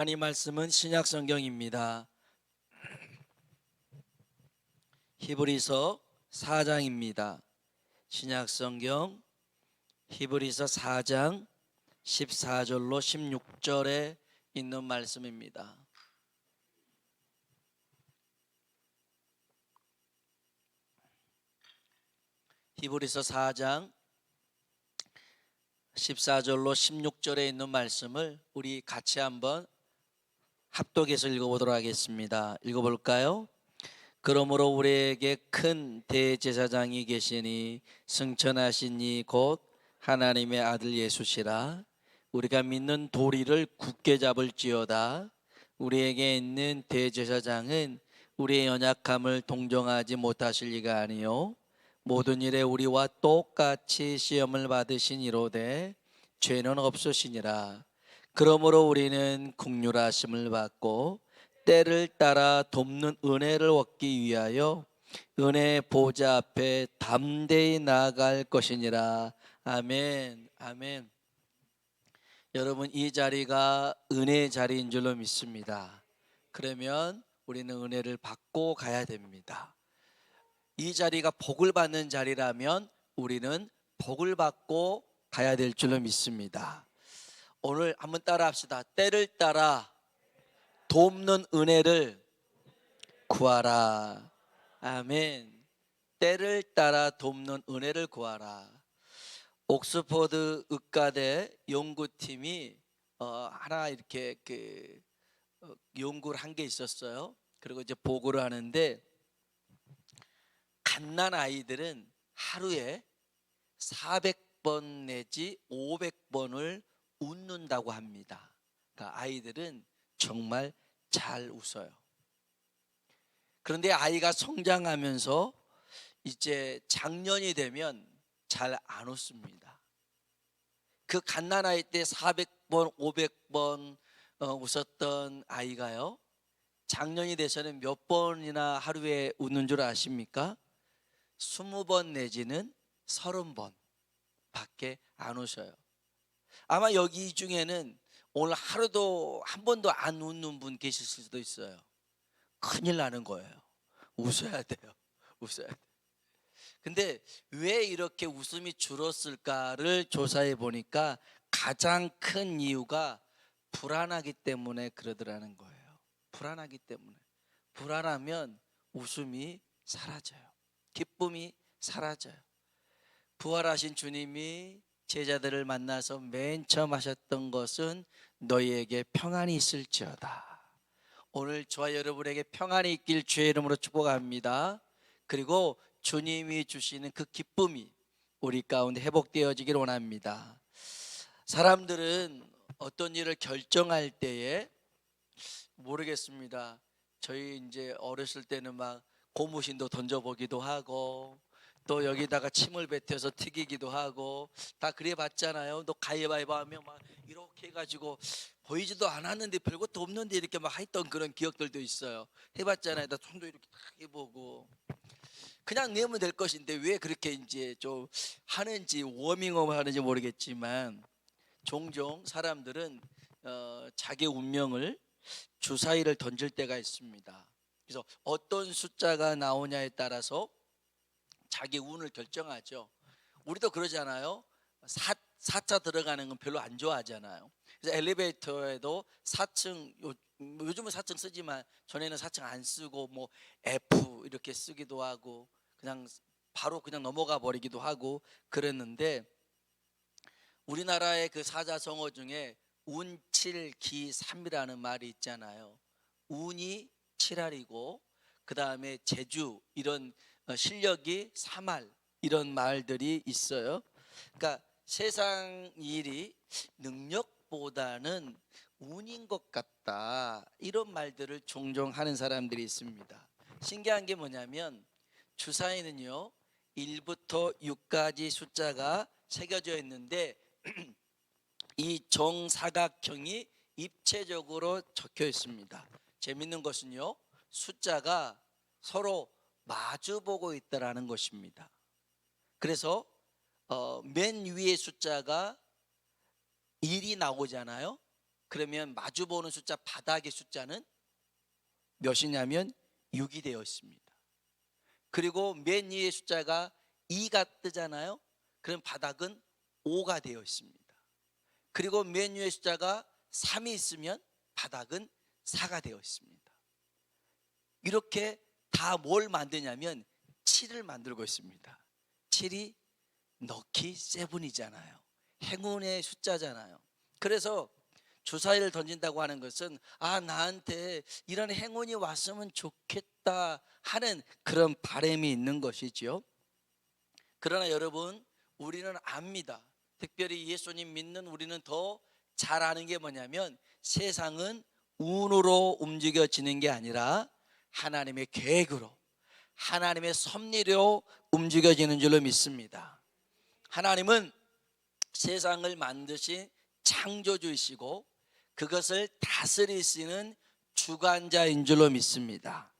하나님 말씀은 신약 성경입니다. 히브리서 4장입니다. 신약 성경 히브리서 4장 14절로 16절에 있는 말씀입니다. 히브리서 4장 14절로 16절에 있는 말씀을 우리 같이 한번 합독해서 읽어보도록 하겠습니다. 읽어볼까요? 그러므로 우리에게 큰 대제사장이 계시니 승천하신 이 곧 하나님의 아들 예수시라. 우리가 믿는 도리를 굳게 잡을지어다. 우리에게 있는 대제사장은 우리의 연약함을 동정하지 못하실 리가 아니요 모든 일에 우리와 똑같이 시험을 받으시니로되 죄는 없으시니라. 그러므로 우리는 긍휼하심을 받고 때를 따라 돕는 은혜를 얻기 위하여 은혜의 보좌 앞에 담대히 나아갈 것이니라. 아멘. 아멘. 여러분, 이 자리가 은혜의 자리인 줄로 믿습니다. 그러면 우리는 은혜를 받고 가야 됩니다. 이 자리가 복을 받는 자리라면 우리는 복을 받고 가야 될 줄로 믿습니다. 오늘 한번 따라 합시다. 때를 따라 돕는 은혜를 구하라. 아멘. 때를 따라 돕는 은혜를 구하라. 옥스퍼드 의과대 연구팀이 하나 이렇게 연구를 한 게 있었어요. 그리고 이제 보고를 하는데 갓난 아이들은 하루에 400번 내지 500번을 웃는다고 합니다. 그러니까 아이들은 정말 잘 웃어요. 그런데 아이가 성장하면서 이제 장년이 되면 잘 안 웃습니다. 그 갓난아이 때 400번 500번 웃었던 아이가요, 장년이 돼서는 몇 번이나 하루에 웃는 줄 아십니까? 20번 내지는 30번 밖에 안 웃어요. 아마 여기 중에는 오늘 하루도 한 번도 안 웃는 분 계실 수도 있어요. 큰일 나는 거예요. 웃어야 돼요. 웃어야 돼요. 근데 왜 이렇게 웃음이 줄었을까를 조사해 보니까 가장 큰 이유가 불안하기 때문에 그러더라는 거예요. 불안하기 때문에. 불안하면 웃음이 사라져요. 기쁨이 사라져요. 부활하신 주님이 제자들을 만나서 맨 처음 하셨던 것은 너희에게 평안이 있을지어다. 오늘 저와 여러분에게 평안이 있길 주의 이름으로 축복합니다. 그리고 주님이 주시는 그 기쁨이 우리 가운데 회복되어지길 원합니다. 사람들은 어떤 일을 결정할 때에 모르겠습니다. 저희 이제 어렸을 때는 막 고무신도 던져보기도 하고 또 여기다가 침을 뱉어서 튀기기도 하고 다 그래 봤잖아요. 또 가위바위보 하면 막 이렇게 해가지고 보이지도 않았는데 별것도 없는데 이렇게 막 했던 그런 기억들도 있어요. 해봤잖아요. 나 손도 이렇게 딱 해보고 그냥 내면 될 것인데 왜 그렇게 이제 좀 하는지 워밍업 하는지 모르겠지만 종종 사람들은 자기 운명을 주사위를 던질 때가 있습니다. 그래서 어떤 숫자가 나오냐에 따라서 자기 운을 결정하죠. 우리도 그러잖아요. 4자 들어가는 건 별로 안 좋아하잖아요. 그래서 엘리베이터에도 4층, 요즘은 4층 쓰지만 전에는 4층 안 쓰고 뭐 F 이렇게 쓰기도 하고 그냥 바로 그냥 넘어가 버리기도 하고 그랬는데, 우리나라의 그 사자성어 중에 운칠기삼이라는 말이 있잖아요. 운이 7할이고 그 다음에 재주 이런 실력이 3할 이런 말들이 있어요. 그러니까 세상 일이 능력보다는 운인 것 같다 이런 말들을 종종 하는 사람들이 있습니다. 신기한 게 뭐냐면 주사위는요 1부터 6까지 숫자가 새겨져 있는데 이 정사각형이 입체적으로 적혀 있습니다. 재밌는 것은요 숫자가 서로 마주보고 있다라는 것입니다. 그래서 맨 위에 숫자가 1이 나오잖아요. 그러면 마주보는 숫자 바닥의 숫자는 몇이냐면 6이 되어 있습니다. 그리고 맨 위의 숫자가 2가 뜨잖아요. 그럼 바닥은 5가 되어 있습니다. 그리고 맨 위의 숫자가 3이 있으면 바닥은 4가 되어 있습니다. 이렇게 다 뭘 만드냐면 7을 만들고 있습니다. 7이 럭키 세븐이잖아요. 행운의 숫자잖아요. 그래서 주사위를 던진다고 하는 것은 나한테 이런 행운이 왔으면 좋겠다 하는 그런 바람이 있는 것이지요. 그러나 여러분, 우리는 압니다. 특별히 예수님 믿는 우리는 더 잘 아는 게 뭐냐면 세상은 운으로 움직여지는 게 아니라 하나님의 계획으로, 하나님의 섭리로 움직여지는 줄로 믿습니다. 하나님은 세상을 만드신 창조주이시고 그것을 다스리시는 주관자인 줄로 믿습니다.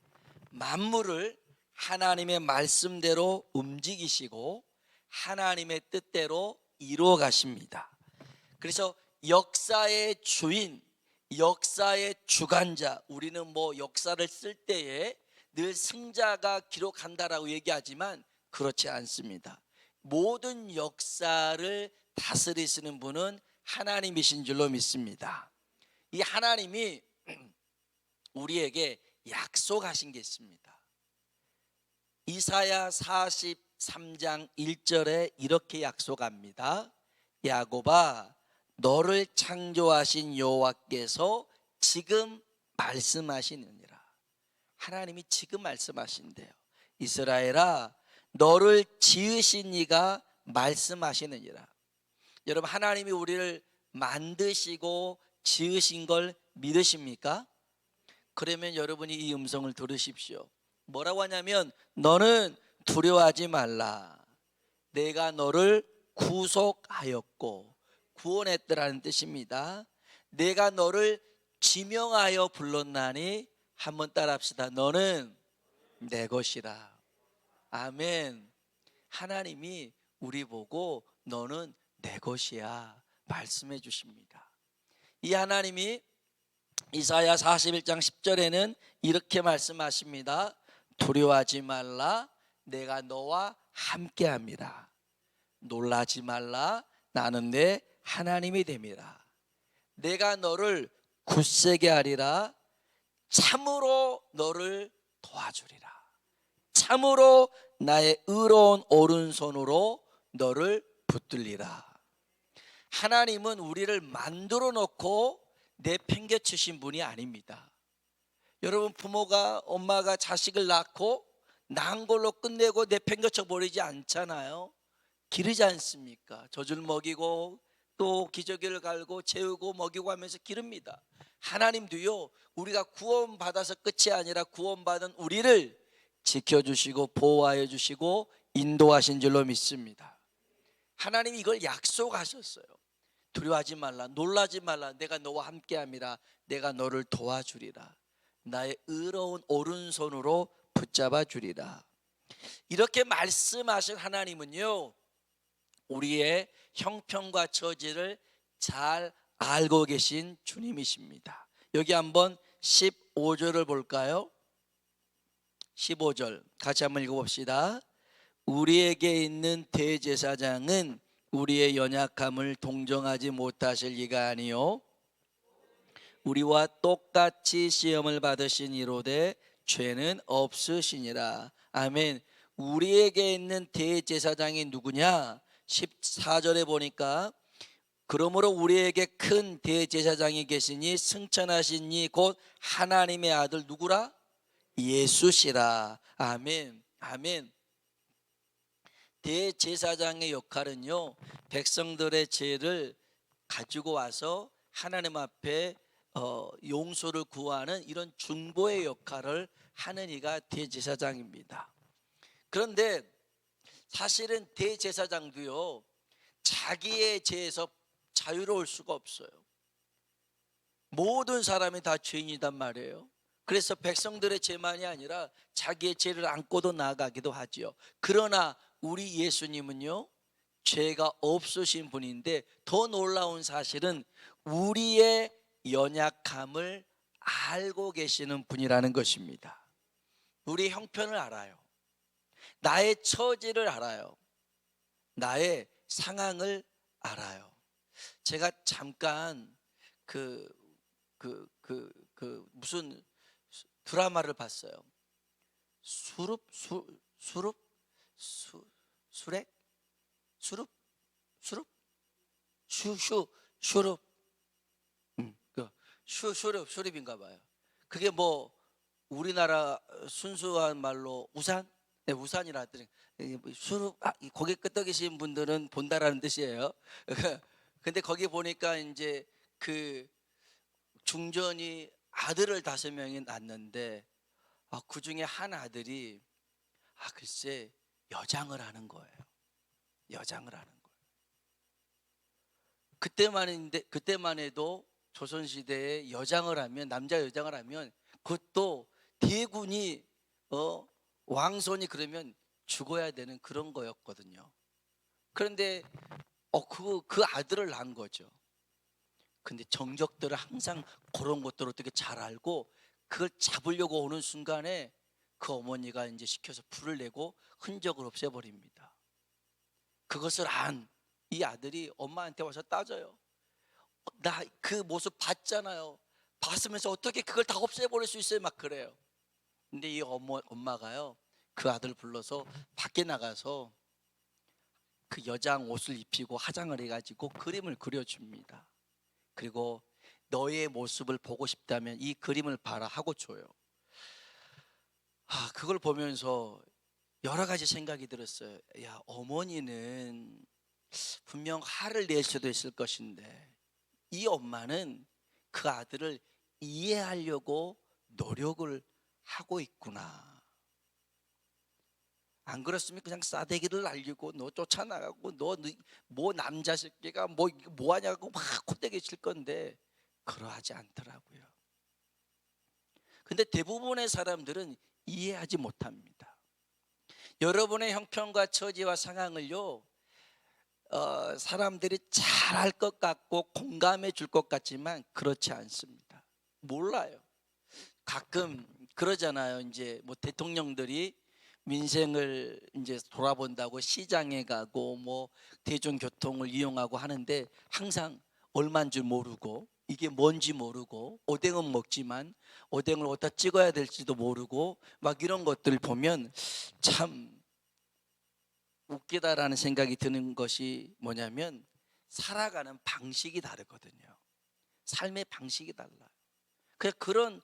만물을 하나님의 말씀대로 움직이시고 하나님의 뜻대로 이루어 가십니다. 그래서 역사의 주인, 역사의 주관자, 우리는 뭐 역사를 쓸 때에 늘 승자가 기록한다라고 얘기하지만 그렇지 않습니다. 모든 역사를 다스리시는 분은 하나님이신 줄로 믿습니다. 이 하나님이 우리에게 약속하신 게 있습니다. 이사야 43장 1절에 이렇게 약속합니다. 야곱아, 너를 창조하신 여호와께서 지금 말씀하시느니라. 하나님이 지금 말씀하신대요. 이스라엘아, 너를 지으신 이가 말씀하시느니라. 여러분, 하나님이 우리를 만드시고 지으신 걸 믿으십니까? 그러면 여러분이 이 음성을 들으십시오. 뭐라고 하냐면 너는 두려워하지 말라. 내가 너를 구속하였고 구원했더라는 뜻입니다. 내가 너를 지명하여 불렀나니, 한번 따라합시다. 너는 내 것이라. 아멘. 하나님이 우리 보고 너는 내 것이야 말씀해 주십니다. 이 하나님이 이사야 41장 10절에는 이렇게 말씀하십니다. 두려워하지 말라. 내가 너와 함께합니다. 놀라지 말라. 나는 내 하나님이 됨이라. 내가 너를 굳세게 하리라. 참으로 너를 도와주리라. 참으로 나의 의로운 오른손으로 너를 붙들리라. 하나님은 우리를 만들어 놓고 내팽개치신 분이 아닙니다. 여러분, 부모가, 엄마가 자식을 낳고 낳은 걸로 끝내고 내팽개쳐 버리지 않잖아요. 기르지 않습니까? 젖을 먹이고 또 기저귀를 갈고 재우고 먹이고 하면서 기릅니다. 하나님도요, 우리가 구원받아서 끝이 아니라 구원받은 우리를 지켜주시고 보호하여 주시고 인도하신 줄로 믿습니다. 하나님이 이걸 약속하셨어요. 두려워하지 말라, 놀라지 말라. 내가 너와 함께함이라. 내가 너를 도와주리라. 나의 의로운 오른손으로 붙잡아 주리라. 이렇게 말씀하신 하나님은요, 우리의 형편과 처지를 잘 알고 계신 주님이십니다. 여기 한번 15절을 볼까요? 15절 같이 한번 읽어봅시다. 우리에게 있는 대제사장은 우리의 연약함을 동정하지 못하실 이가 아니요 우리와 똑같이 시험을 받으신 이로되 죄는 없으시니라. 아멘. 우리에게 있는 대제사장이 누구냐? 14절에 보니까 그러므로 우리에게 큰 대제사장이 계시니 승천하신 이 곧 하나님의 아들 누구라? 예수시라. 아멘. 아멘. 대제사장의 역할은요, 백성들의 죄를 가지고 와서 하나님 앞에 용서를 구하는 이런 중보의 역할을 하는 이가 대제사장입니다. 그런데 사실은 대제사장도요, 자기의 죄에서 자유로울 수가 없어요. 모든 사람이 다 죄인이단 말이에요. 그래서 백성들의 죄만이 아니라 자기의 죄를 안고도 나아가기도 하지요. 그러나 우리 예수님은요, 죄가 없으신 분인데 더 놀라운 사실은 우리의 연약함을 알고 계시는 분이라는 것입니다. 우리 형편을 알아요. 나의 처지를 알아요. 나의 상황을 알아요. 제가 잠깐 무슨 드라마를 봤어요. 수룹 수룹인가 봐요. 그게 뭐 우리나라 순수한 말로 우산? 네, 우산이라 하더니 수룹 고개 끄덕이신 분들은 본다라는 뜻이에요. 근데 거기 보니까 이제 그 중전이 아들을 5명이 낳는데 그 중에 한 아들이 글쎄 여장을 하는 거예요. 여장을 하는 거예요. 그때만 해도 조선시대에 여장을 하면, 남자 여장을 하면 그것도 대군이 왕손이 그러면 죽어야 되는 그런 거였거든요. 그런데 그 아들을 낳은 거죠. 근데 정적들을 항상 그런 것들을 어떻게 잘 알고 그걸 잡으려고 오는 순간에 그 어머니가 이제 시켜서 불을 내고 흔적을 없애버립니다. 그것을 안 이 아들이 엄마한테 와서 따져요. 나 그 모습 봤잖아요. 봤으면서 어떻게 그걸 다 없애버릴 수 있어요? 막 그래요. 근데 이 엄마가요, 그 아들 불러서 밖에 나가서 그 여장 옷을 입히고 화장을 해가지고 그림을 그려줍니다. 그리고 너의 모습을 보고 싶다면 이 그림을 봐라 하고 줘요. 그걸 보면서 여러 가지 생각이 들었어요. 야, 어머니는 분명 화를 낼 수도 있을 것인데 이 엄마는 그 아들을 이해하려고 노력을 하고 있구나. 안 그렇으면 그냥 싸대기를 날리고 너 쫓아나가고 너 뭐 남자 새끼가 뭐 하냐고 막 코대기 칠 건데 그러하지 않더라고요. 근데 대부분의 사람들은 이해하지 못합니다. 여러분의 형편과 처지와 상황을요, 사람들이 잘 알 것 같고 공감해 줄 것 같지만 그렇지 않습니다. 몰라요. 가끔 그러잖아요. 이제 뭐 대통령들이 민생을 이제 돌아본다고 시장에 가고 뭐 대중교통을 이용하고 하는데 항상 얼마인 줄 모르고 이게 뭔지 모르고 오뎅은 먹지만 오뎅을 어디다 찍어야 될지도 모르고 막 이런 것들 보면 참 웃기다라는 생각이 드는 것이 뭐냐면 살아가는 방식이 다르거든요. 삶의 방식이 달라요. 그런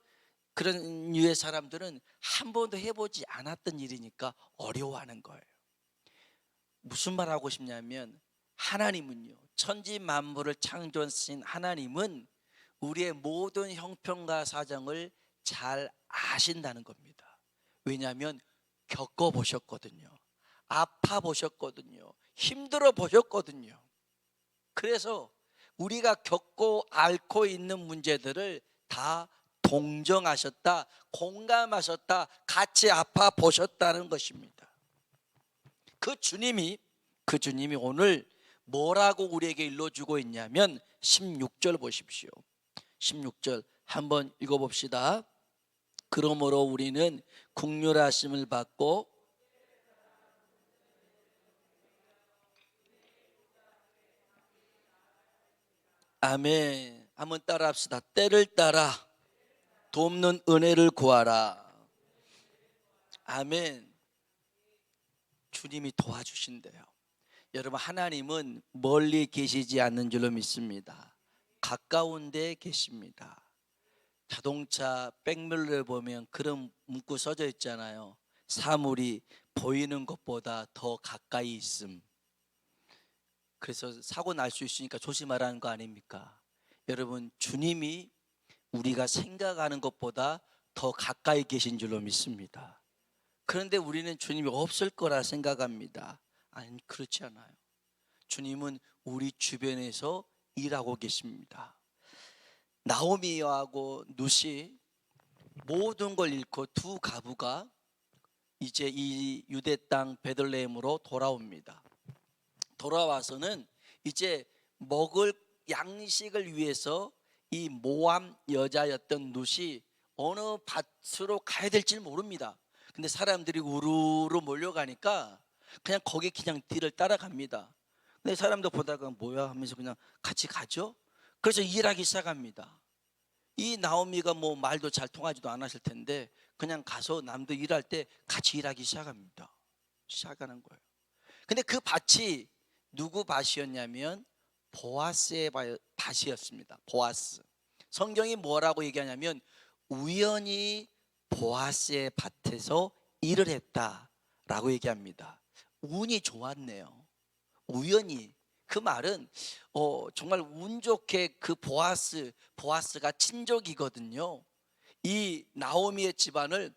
류의 사람들은 한 번도 해보지 않았던 일이니까 어려워하는 거예요. 무슨 말 하고 싶냐면 하나님은요, 천지 만물을 창조하신 하나님은 우리의 모든 형편과 사정을 잘 아신다는 겁니다. 왜냐하면 겪어보셨거든요. 아파 보셨거든요. 힘들어 보셨거든요. 그래서 우리가 겪고 앓고 있는 문제들을 다 동정하셨다, 공감하셨다, 같이 아파 보셨다는 것입니다. 그 주님이 오늘 뭐라고 우리에게 일러주고 있냐면 16절 보십시오. 16절 한번 읽어봅시다. 그러므로 우리는 긍휼하심을 받고 아멘. 한번 따라합시다. 때를 따라 돕는 은혜를 구하라. 아멘. 주님이 도와주신대요. 여러분, 하나님은 멀리 계시지 않는 줄로 믿습니다. 가까운 데 계십니다. 자동차 백밀러에 보면 그런 문구 써져 있잖아요. 사물이 보이는 것보다 더 가까이 있음. 그래서 사고 날 수 있으니까 조심하라는 거 아닙니까? 여러분, 주님이 우리가 생각하는 것보다 더 가까이 계신 줄로 믿습니다. 그런데 우리는 주님이 없을 거라 생각합니다. 아니, 그렇지 않아요. 주님은 우리 주변에서 일하고 계십니다. 나오미하고 룻이 모든 걸 잃고 두 가부가 이제 이 유대 땅 베들레헴으로 돌아옵니다. 돌아와서는 이제 먹을 양식을 위해서 이 모함 여자였던 룻이 어느 밭으로 가야 될지 모릅니다. 근데 사람들이 우르르 몰려가니까 그냥 거기 그냥 뒤를 따라갑니다. 근데 사람들 보다가 뭐야 하면서 그냥 같이 가죠. 그래서 일하기 시작합니다. 이 나오미가 뭐 말도 잘 통하지도 않았을 텐데 그냥 가서 남도 일할 때 같이 일하기 시작합니다. 시작하는 거예요. 근데 그 밭이 누구 밭이었냐면 보아스의 밭이었습니다. 보아스. 성경이 뭐라고 얘기하냐면 우연히 보아스의 밭에서 일을 했다라고 얘기합니다. 운이 좋았네요. 우연히. 그 말은 정말 운 좋게 그 보아스가 친족이거든요. 이 나오미의 집안을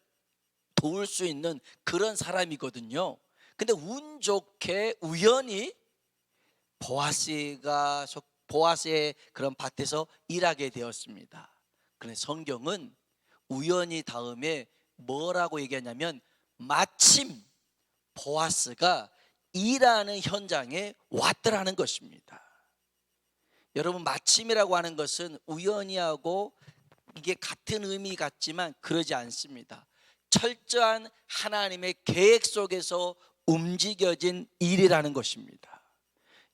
도울 수 있는 그런 사람이거든요. 근데 운 좋게 우연히 보아스의 그런 밭에서 일하게 되었습니다. 그런데 성경은 우연히 다음에 뭐라고 얘기하냐면 마침 보아스가 일하는 현장에 왔더라는 것입니다. 여러분, 마침이라고 하는 것은 우연히하고 이게 같은 의미 같지만 그러지 않습니다. 철저한 하나님의 계획 속에서 움직여진 일이라는 것입니다.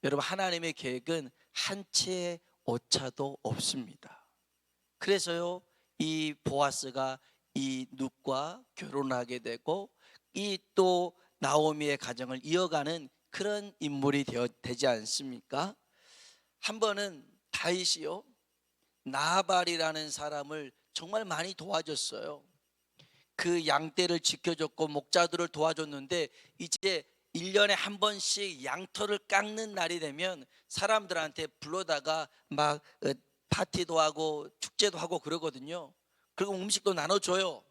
여러분, 하나님의 계획은 한 치의 오차도 없습니다. 그래서요, 이 보아스가 이 룻과 결혼하게 되고 이 또 나오미의 가정을 이어가는 그런 인물이 되지 않습니까? 한 번은 다윗이요, 나발이라는 사람을 정말 많이 도와줬어요. 그 양떼를 지켜줬고 목자들을 도와줬는데 이제 1년에 한 번씩 양털을 깎는 날이 되면 사람들한테 불러다가 막 파티도 하고 축제도 하고 그러거든요. 그리고 음식도 나눠줘요.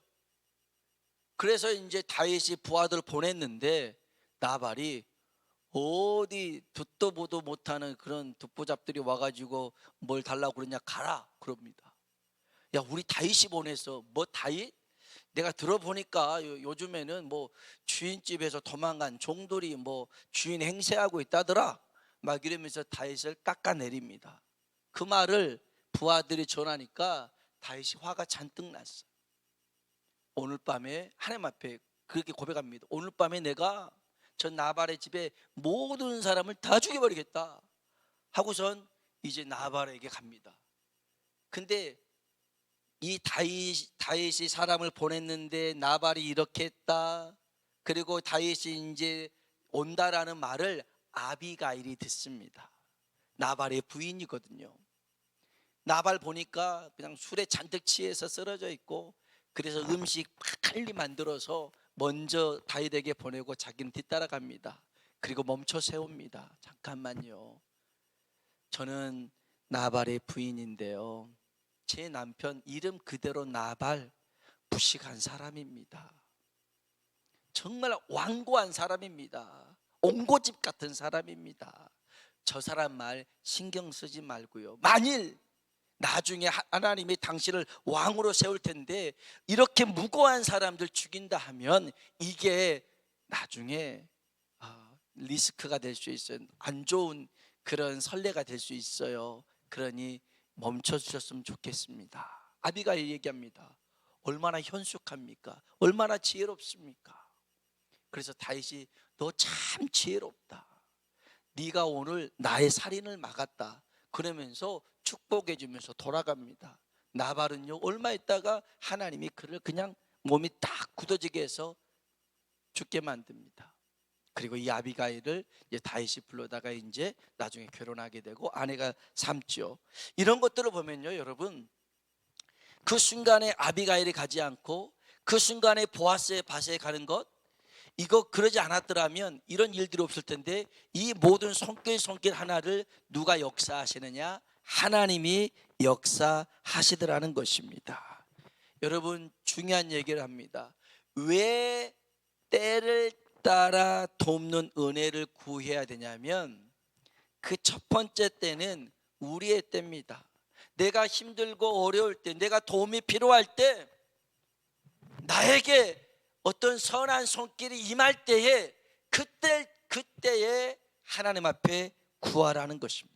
그래서 이제 다윗이 부하들 보냈는데 나발이 어디 듣도 보도 못하는 그런 듣보잡들이 와가지고 뭘 달라고 그러냐, 가라 그럽니다. 야, 우리 다윗이 보내서 뭐 다윗? 내가 들어보니까 요즘에는 뭐 주인집에서 도망간 종들이 뭐 주인 행세하고 있다더라 막 이러면서 다윗을 깎아내립니다. 그 말을 부하들이 전하니까 다윗이 화가 잔뜩 났어요. 오늘 밤에 하나님 앞에 그렇게 고백합니다. 오늘 밤에 내가 저 나발의 집에 모든 사람을 다 죽여버리겠다 하고선 이제 나발에게 갑니다. 근데 이 다윗이 사람을 보냈는데 나발이 이렇게 했다, 그리고 다윗이 이제 온다라는 말을 아비가일이 듣습니다. 나발의 부인이거든요. 나발 보니까 그냥 술에 잔뜩 취해서 쓰러져 있고, 그래서 음식 빨리 만들어서 먼저 다윗에게 보내고 자기는 뒤따라갑니다. 그리고 멈춰 세웁니다. 잠깐만요, 저는 나발의 부인인데요, 제 남편 이름 그대로 나발, 무식한 사람입니다. 정말 완고한 사람입니다. 옹고집 같은 사람입니다. 저 사람 말 신경 쓰지 말고요, 만일 나중에 하나님이 당신을 왕으로 세울 텐데 이렇게 무고한 사람들 죽인다 하면 이게 나중에 리스크가 될 수 있어요. 안 좋은 그런 선례가 될 수 있어요. 그러니 멈춰 주셨으면 좋겠습니다. 아비가일 얘기합니다. 얼마나 현숙합니까? 얼마나 지혜롭습니까? 그래서 다윗이 너 참 지혜롭다, 네가 오늘 나의 살인을 막았다 그러면서 축복해 주면서 돌아갑니다. 나발은요, 얼마 있다가 하나님이 그를 그냥 몸이 딱 굳어지게 해서 죽게 만듭니다. 그리고 이 아비가일을 이제 다윗이 불러다가 이제 나중에 결혼하게 되고 아내가 삼죠. 이런 것들을 보면요, 여러분, 그 순간에 아비가일이 가지 않고 그 순간에 보아스의 밭에 가는 것, 이거 그러지 않았더라면 이런 일들이 없을 텐데 이 모든 손길 하나를 누가 역사하시느냐? 하나님이 역사하시더라는 것입니다. 여러분, 중요한 얘기를 합니다. 왜 때를 따라 돕는 은혜를 구해야 되냐면 그 첫 번째 때는 우리의 때입니다. 내가 힘들고 어려울 때, 내가 도움이 필요할 때, 나에게 어떤 선한 손길이 임할 때에 그때에 하나님 앞에 구하라는 것입니다.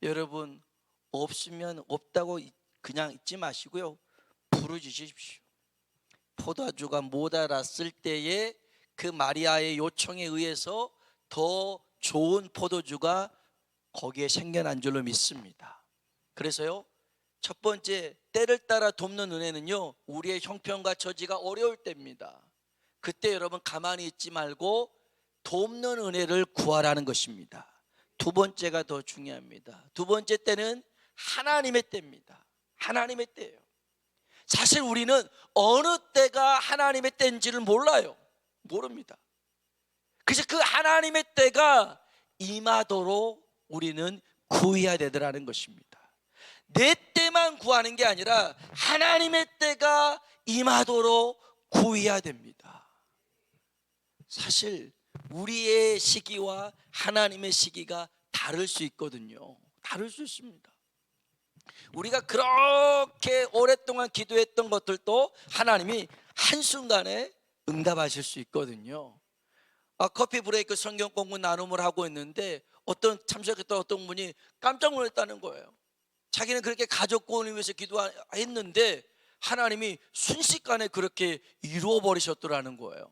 여러분, 없으면 없다고 그냥 잊지 마시고요, 부르짖으십시오. 포도주가 모자랐을 때에 그 마리아의 요청에 의해서 더 좋은 포도주가 거기에 생겨난 줄로 믿습니다. 그래서요, 첫 번째, 때를 따라 돕는 은혜는요, 우리의 형편과 처지가 어려울 때입니다. 그때 여러분 가만히 있지 말고 돕는 은혜를 구하라는 것입니다. 두 번째가 더 중요합니다. 두 번째 때는 하나님의 때입니다. 하나님의 때예요. 사실 우리는 어느 때가 하나님의 때인지를 몰라요. 모릅니다. 그래서 그 하나님의 때가 임하도록 우리는 구해야 되더라는 것입니다. 내 때만 구하는 게 아니라 하나님의 때가 임하도록 구해야 됩니다. 사실 우리의 시기와 하나님의 시기가 다를 수 있거든요. 다를 수 있습니다. 우리가 그렇게 오랫동안 기도했던 것들도 하나님이 한순간에 응답하실 수 있거든요. 커피 브레이크 성경 공부 나눔을 하고 있는데 참석했던 어떤 분이 깜짝 놀랐다는 거예요. 자기는 그렇게 가족 구원을 위해서 기도했는데 하나님이 순식간에 그렇게 이루어버리셨더라는 거예요.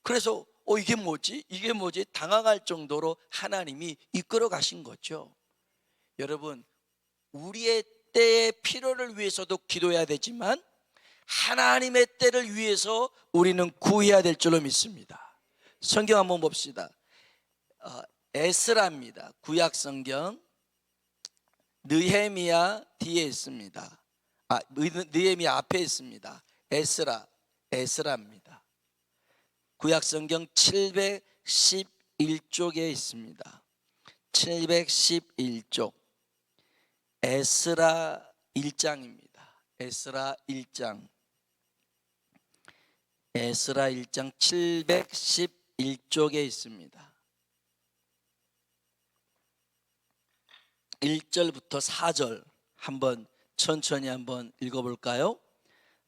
그래서 이게 뭐지? 이게 뭐지? 당황할 정도로 하나님이 이끌어 가신 거죠. 여러분, 우리의 때의 필요를 위해서도 기도해야 되지만 하나님의 때를 위해서 우리는 구해야 될 줄로 믿습니다. 성경 한번 봅시다. 에스라입니다. 구약 성경 느헤미야 뒤에 있습니다. 느헤미야 앞에 있습니다. 에스라입니다. 구약 성경 711쪽에 있습니다. 711쪽 에스라 1장입니다. 에스라 1장 711쪽에 있습니다. 1절부터 4절 한번 천천히 한번 읽어볼까요?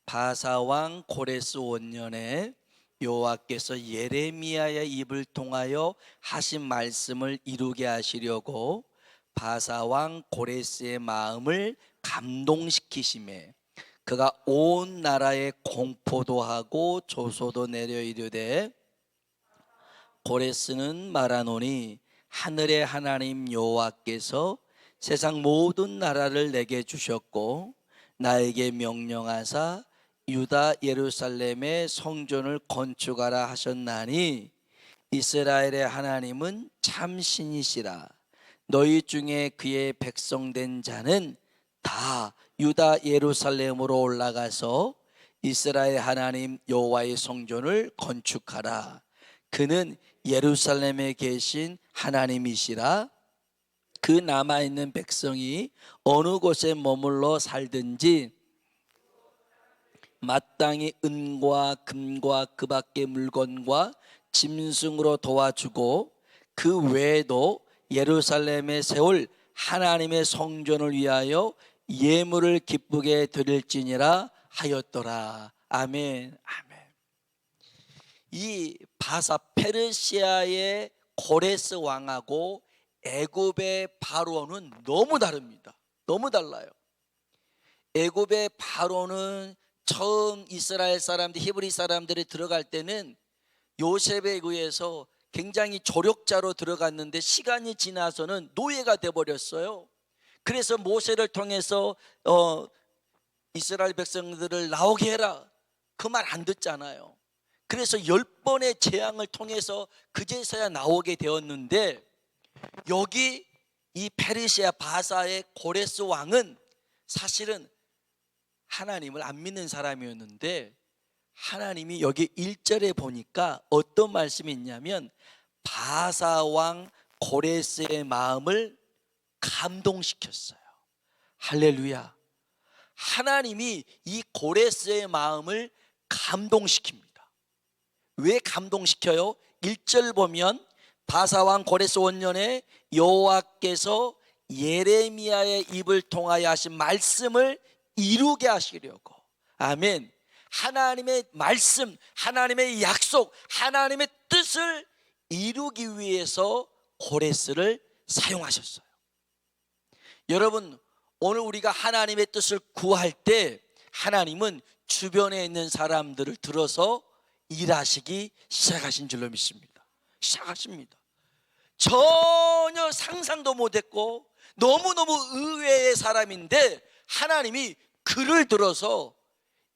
바사왕 고레스 원년에 여호와께서 예레미야의 입을 통하여 하신 말씀을 이루게 하시려고 바사왕 고레스의 마음을 감동시키심에 그가 온 나라에 공포도 하고 조소도 내려 이르되 고레스는 말하노니 하늘의 하나님 여호와께서 세상 모든 나라를 내게 주셨고 나에게 명령하사 유다 예루살렘의 성전을 건축하라 하셨나니 이스라엘의 하나님은 참 신이시라. 너희 중에 그의 백성된 자는 다 유다 예루살렘으로 올라가서 이스라엘 하나님 여호와의 성전을 건축하라. 그는 예루살렘에 계신 하나님이시라. 그 남아있는 백성이 어느 곳에 머물러 살든지 마땅히 은과 금과 그 밖의 물건과 짐승으로 도와주고 그 외에도 예루살렘에 세울 하나님의 성전을 위하여 예물을 기쁘게 드릴지니라 하였더라. 아멘. 아멘. 이 페르시아의 고레스 왕하고 애굽의 바로는 너무 다릅니다. 너무 달라요. 애굽의 바로는 처음 이스라엘 사람들, 히브리 사람들이 들어갈 때는 요셉에 의해서 굉장히 조력자로 들어갔는데 시간이 지나서는 노예가 돼버렸어요. 그래서 모세를 통해서 이스라엘 백성들을 나오게 해라, 그 말 안 듣잖아요. 그래서 10번의 재앙을 통해서 그제서야 나오게 되었는데, 여기 이 페르시아 바사의 고레스 왕은 사실은 하나님을 안 믿는 사람이었는데, 하나님이 여기 1절에 보니까 어떤 말씀이 있냐면 바사 왕 고레스의 마음을 감동시켰어요. 할렐루야. 하나님이 이 고레스의 마음을 감동시킵니다. 왜 감동시켜요? 1절 보면 바사왕 고레스 원년에 여호와께서 예레미야의 입을 통하여 하신 말씀을 이루게 하시려고. 아멘. 하나님의 말씀, 하나님의 약속, 하나님의 뜻을 이루기 위해서 고레스를 사용하셨어요. 여러분, 오늘 우리가 하나님의 뜻을 구할 때 하나님은 주변에 있는 사람들을 들어서 일하시기 시작하신 줄로 믿습니다. 시작하십니다. 전혀 상상도 못했고 너무너무 의외의 사람인데 하나님이 그를 들어서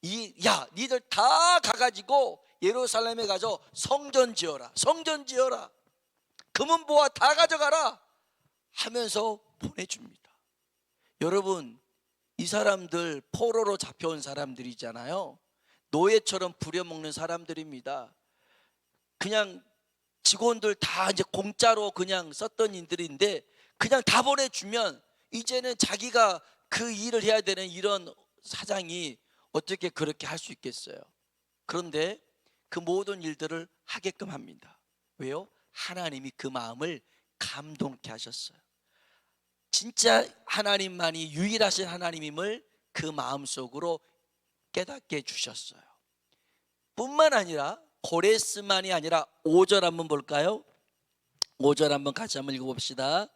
니들 다 가가지고 예루살렘에 가서 성전 지어라, 성전 지어라, 금은보화 다 가져가라 하면서 보내줍니다. 여러분, 이 사람들 포로로 잡혀온 사람들이잖아요. 노예처럼 부려먹는 사람들입니다. 그냥 직원들 다 이제 공짜로 그냥 썼던 인들인데 그냥 다 보내주면 이제는 자기가 그 일을 해야 되는 이런 사장이 어떻게 그렇게 할 수 있겠어요? 그런데 그 모든 일들을 하게끔 합니다. 왜요? 하나님이 그 마음을 감동케 하셨어요. 진짜 하나님만이 유일하신 하나님임을 그 마음속으로 깨닫게 해주셨어요. 뿐만 아니라 고레스만이 아니라 5절 한번 볼까요? 5절 한번 같이 한번 읽어봅시다.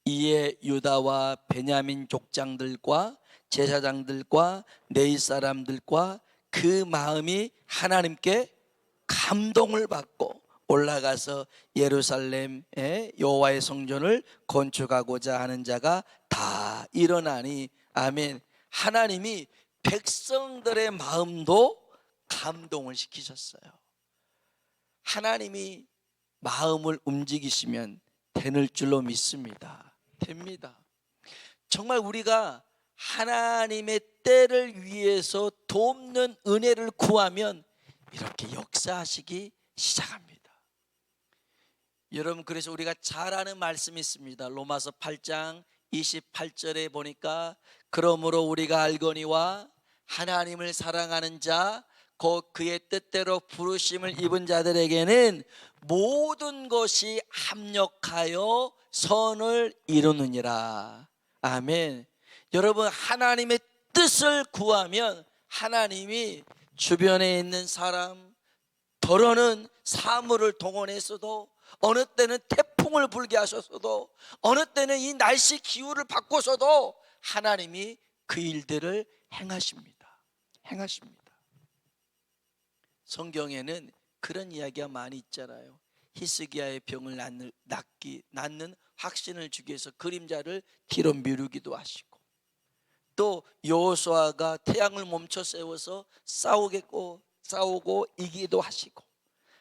이에 유다와 베냐민 족장들과 제사장들과 레위 사람들과 그 마음이 하나님께 감동을 받고 올라가서 예루살렘의 여호와의 성전을 건축하고자 하는 자가 다 일어나니. 아멘. 하나님이 백성들의 마음도 감동을 시키셨어요. 하나님이 마음을 움직이시면 되는 줄로 믿습니다. 됩니다. 정말 우리가 하나님의 때를 위해서 돕는 은혜를 구하면 이렇게 역사하시기 시작합니다. 여러분, 그래서 우리가 잘 아는 말씀이 있습니다. 로마서 8장 28절에 보니까 그러므로 우리가 알거니와 하나님을 사랑하는 자 곧 그의 뜻대로 부르심을 입은 자들에게는 모든 것이 합력하여 선을 이루느니라. 아멘. 여러분, 하나님의 뜻을 구하면 하나님이 주변에 있는 사람, 더러는 사물을 동원해서도, 어느 때는 태풍을 불게 하셔서도, 어느 때는 이 날씨 기후를 바꿔서도 하나님이 그 일들을 행하십니다. 성경에는 그런 이야기가 많이 있잖아요. 히스기야의 병을 낫는 확신을 주기 위해서 그림자를 뒤로 미루기도 하시고, 또 여호수아가 태양을 멈춰 세워서 싸우고 이기도 하시고,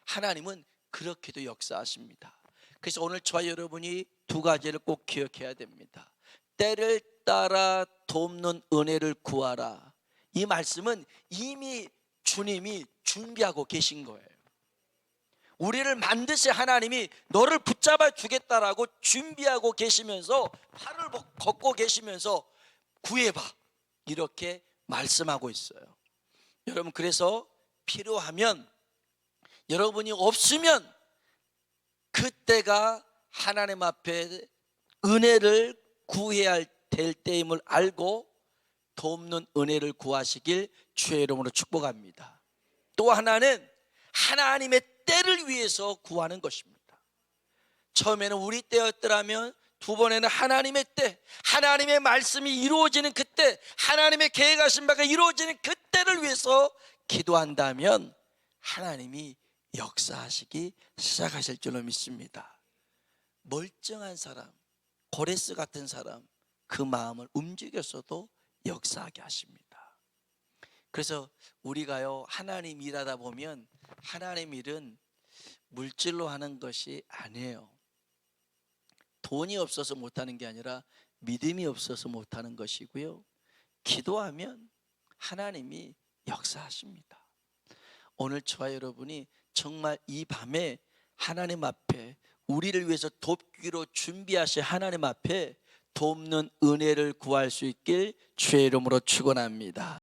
하나님은 그렇게도 역사하십니다. 그래서 오늘 저와 여러분이 두 가지를 꼭 기억해야 됩니다. 때를 따라 돕는 은혜를 구하라. 이 말씀은 이미 주님이 준비하고 계신 거예요. 우리를 만드신 하나님이 너를 붙잡아 주겠다라고 준비하고 계시면서, 팔을 걷고 계시면서 구해봐, 이렇게 말씀하고 있어요. 여러분, 그래서 필요하면, 여러분이 없으면 그때가 하나님 앞에 은혜를 구해야 될 때임을 알고 돕는 은혜를 구하시길 주의 이름으로 축복합니다. 또 하나는 하나님의 때를 위해서 구하는 것입니다. 처음에는 우리 때였더라면, 두 번에는 하나님의 때, 하나님의 말씀이 이루어지는 그때, 하나님의 계획하신 바가 이루어지는 그때를 위해서 기도한다면 하나님이 역사하시기 시작하실 줄로 믿습니다. 멀쩡한 사람, 고레스 같은 사람, 그 마음을 움직였어도 역사하게 하십니다. 그래서 우리가요, 하나님 일하다 보면 하나님 일은 물질로 하는 것이 아니에요. 돈이 없어서 못하는 게 아니라 믿음이 없어서 못하는 것이고요, 기도하면 하나님이 역사하십니다. 오늘 저와 여러분이 정말 이 밤에 하나님 앞에 우리를 위해서 돕기로 준비하신 하나님 앞에 돕는 은혜를 구할 수 있길 주의 이름으로 축원합니다.